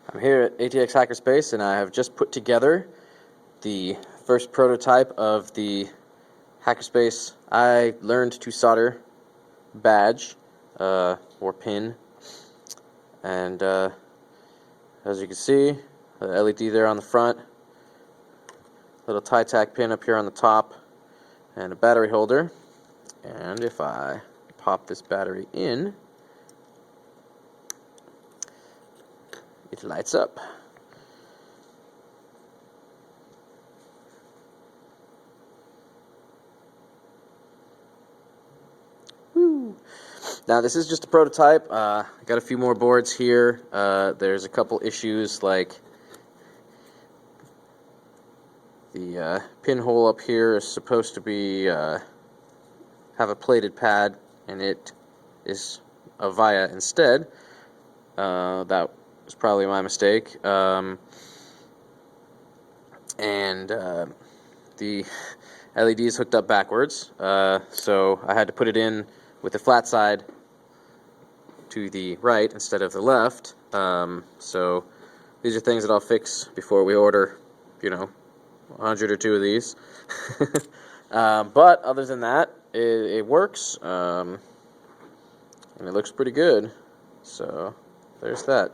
I'm here at ATX Hackerspace, and I have just put together the first prototype of the Hackerspace I learned to solder badge or pin. And as you can see, the LED there on the front, little tie-tack pin up here on the top, and a battery holder. And if I pop this battery in, it lights up. Woo. Now this is just a prototype. I got a few more boards here. There's a couple issues, like the pinhole up here is supposed to be have a plated pad, and it is a via instead. That was probably my mistake. And the LED is hooked up backwards, so I had to put it in with the flat side to the right instead of the left. So these are things that I'll fix before we order, 100 or 2 of these. But other than that, it works, and it looks pretty good. So there's that.